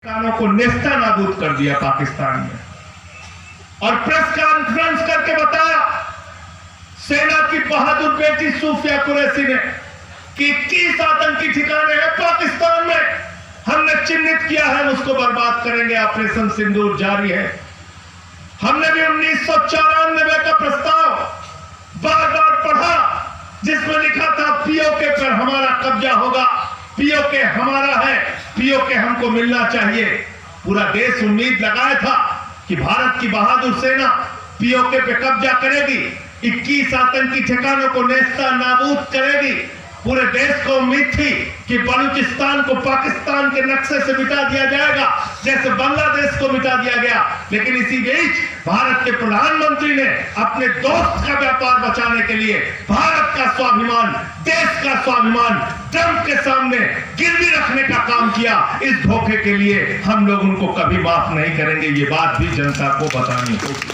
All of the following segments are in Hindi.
ठिकानों को नेस्ता नाबूद कर दिया पाकिस्तान में, और प्रेस कॉन्फ्रेंस करके बताया सेना की बहादुर बेटी सूफिया कुरैशी ने कि 21 आतंकी ठिकाने हैं पाकिस्तान में, हमने चिन्हित किया है, उसको बर्बाद करेंगे, ऑपरेशन सिंदूर जारी है। हमने भी 1994 का प्रस्ताव बार बार पढ़ा जिसमें लिखा था पीओके पर हमारा कब्जा होगा, पीओके हमारा है, पीओके हमको मिलना चाहिए। पूरा देश उम्मीद लगाया था कि भारत की बहादुर सेना पीओके पे कब्जा करेगी, 21 आतंकी ठिकानों को नेस्ता नाबूद करेगी। पूरे देश को उम्मीद थी कि बलूचिस्तान को पाकिस्तान के नक्शे से मिटा दिया जाएगा जैसे बांग्लादेश को मिटा दिया गया। लेकिन इसी बीच भारत के प्रधानमंत्री ने अपने दोस्त का व्यापार बचाने के लिए भारत का स्वाभिमान, देश का स्वाभिमान ट्रंप के सामने गिरवी रखने का काम किया। इस धोखे के लिए हम लोग उनको कभी माफ नहीं करेंगे, ये बात भी जनता को बतानी होगी।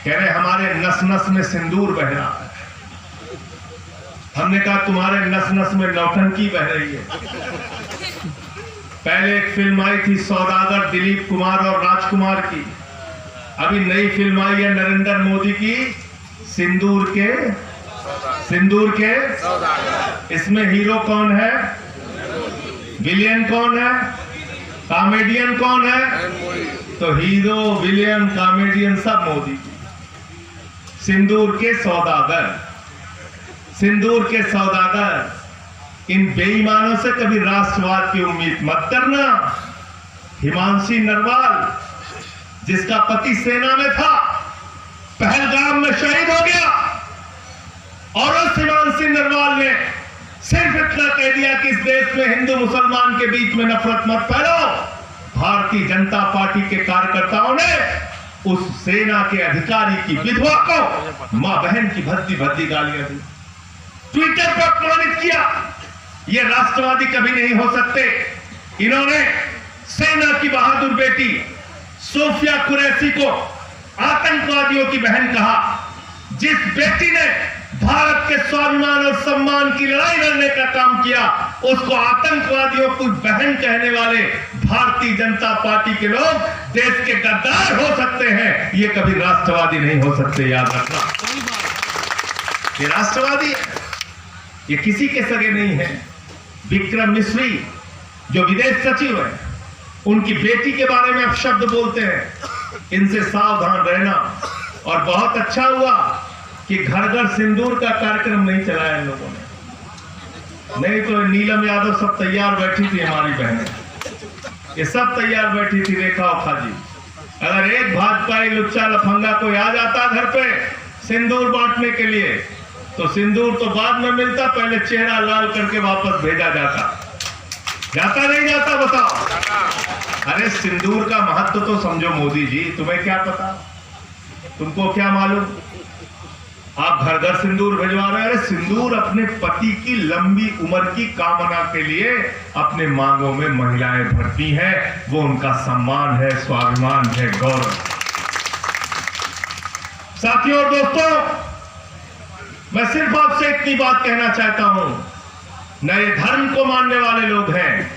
कह रहे हमारे नस नस में सिंदूर बह रहा है। हमने कहा तुम्हारे नस नस में नौटंकी बह रही है। पहले एक फिल्म आई थी सौदागर, दिलीप कुमार और राजकुमार की। अभी नई फिल्म आई है नरेंद्र मोदी की, सिंदूर के इसमें हीरो कौन है, विलियन कौन है, कॉमेडियन कौन है? तो हीरो, विलियन, कॉमेडियन सब मोदी की। सिंदूर के सौदागर, इन बेईमानों से कभी राष्ट्रवाद की उम्मीद मत करना। हिमांशी नरवाल जिसका पति सेना में था, पहलगाम में शहीद हो गया, और उस हिमांशी नरवाल ने सिर्फ इतना कह दिया कि इस देश में हिंदू मुसलमान के बीच में नफरत मत फैलाओ। भारतीय जनता पार्टी के कार्यकर्ताओं ने उस सेना के अधिकारी की विधवा को मां बहन की भद्दी भद्दी गालियां दी, ट्विटर पर अपमानित किया। ये राष्ट्रवादी कभी नहीं हो सकते। इन्होंने सेना की बहादुर बेटी सूफिया कुरैशी को आतंकवादियों की बहन कहा। जिस बेटी ने भारत के स्वाभिमान और सम्मान की लड़ाई लड़ने का काम किया, उसको आतंकवादियों को बहन कहने वाले भारतीय जनता पार्टी के लोग देश के गद्दार हो सकते हैं, ये कभी राष्ट्रवादी नहीं हो सकते, याद रखना। ये राष्ट्रवादी, ये किसी के सगे नहीं है। विक्रम मिश्री जो विदेश सचिव है, उनकी बेटी के बारे में अपशब्द बोलते हैं, इनसे सावधान रहना। और बहुत अच्छा हुआ कि घर घर सिंदूर का कार्यक्रम नहीं चलाया इन लोगों ने, नहीं तो नीलम यादव सब तैयार बैठी थी, हमारी बहनें ये सब तैयार बैठी थी, रेखा ओखा जी। अगर एक भाजपाई लुच्चा लफंगा कोई आ जाता घर पे सिंदूर बांटने के लिए, तो सिंदूर तो बाद में मिलता, पहले चेहरा लाल करके वापस भेजा जाता नहीं जाता? बताओ। अरे सिंदूर का महत्व तो समझो मोदी जी, तुम्हें क्या पता, तुमको क्या मालूम? आप घर घर सिंदूर भिजवा रहे हैं। सिंदूर अपने पति की लंबी उम्र की कामना के लिए अपने मांगों में महिलाएं भरती हैं, वो उनका सम्मान है, स्वाभिमान है, गौरव। साथियों और दोस्तों, मैं सिर्फ आपसे इतनी बात कहना चाहता हूं, न ये धर्म को मानने वाले लोग हैं,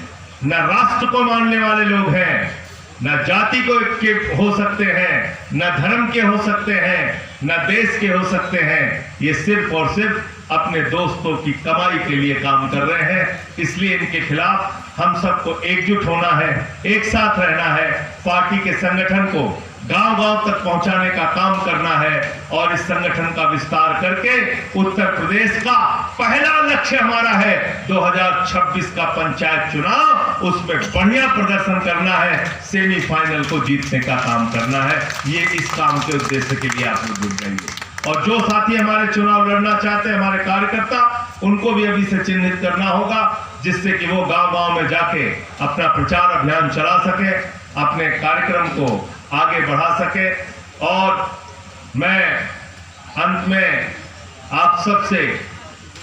न राष्ट्र को मानने वाले लोग हैं, न जाति के हो सकते हैं, न धर्म के हो सकते हैं, न देश के हो सकते हैं। ये सिर्फ और सिर्फ अपने दोस्तों की कमाई के लिए काम कर रहे हैं। इसलिए इनके खिलाफ हम सबको एकजुट होना है, एक साथ रहना है, पार्टी के संगठन को गांव-गांव तक पहुंचाने का काम करना है, और इस संगठन का विस्तार करके उत्तर प्रदेश का पहला लक्ष्य हमारा है 2026 का पंचायत चुनाव, उसमें बढ़िया प्रदर्शन करना है, सेमीफाइनल को जीतने का काम करना है। ये इस काम के उद्देश्य के लिए आप लोग जुट जाइए। और जो साथी हमारे चुनाव लड़ना चाहते हैं, हमारे कार्यकर्ता, उनको भी अभी से चिन्हित करना होगा, जिससे कि वो गांव-गांव में जाके अपना प्रचार अभियान चला सके, अपने कार्यक्रम को आगे बढ़ा सके। और मैं अंत में आप सबसे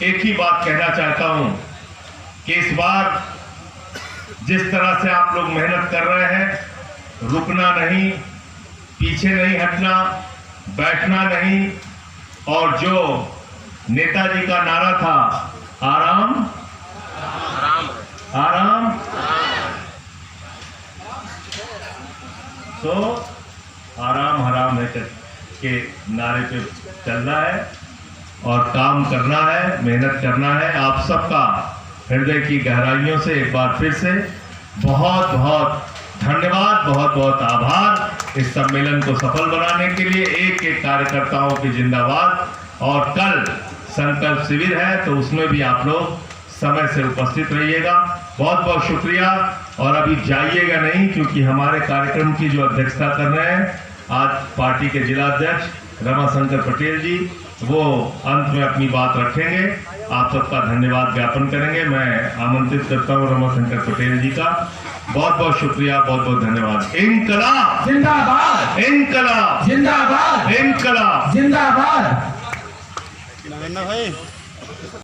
एक ही बात कहना चाहता हूं कि इस बार जिस तरह से आप लोग मेहनत कर रहे हैं, रुकना नहीं, पीछे नहीं हटना, बैठना नहीं, और जो नेताजी का नारा था, आराम आराम आराम सो आराम हराम है के नारे पे चलना है और काम करना है, मेहनत करना है। आप सबका हृदय की गहराइयों से एक बार फिर से बहुत बहुत धन्यवाद, बहुत बहुत आभार। इस सम्मेलन को सफल बनाने के लिए एक एक कार्यकर्ताओं की जिंदाबाद। और कल संकल्प शिविर है तो उसमें भी आप लोग समय से उपस्थित रहिएगा। बहुत बहुत शुक्रिया। और अभी जाइएगा नहीं, क्योंकि हमारे कार्यक्रम की जो अध्यक्षता कर रहे हैं आज पार्टी के जिला अध्यक्ष रमाशंकर पटेल जी, वो अंत में अपनी बात रखेंगे। आप सबका धन्यवाद ज्ञापन करेंगे। मैं आमंत्रित करता हूँ रमाशंकर पटेल जी का। बहुत बहुत शुक्रिया, बहुत बहुत धन्यवाद। इनकलाब जिंदाबाद, इनकलाब जिंदाबाद, इनकलाब जिंदाबाद। भाई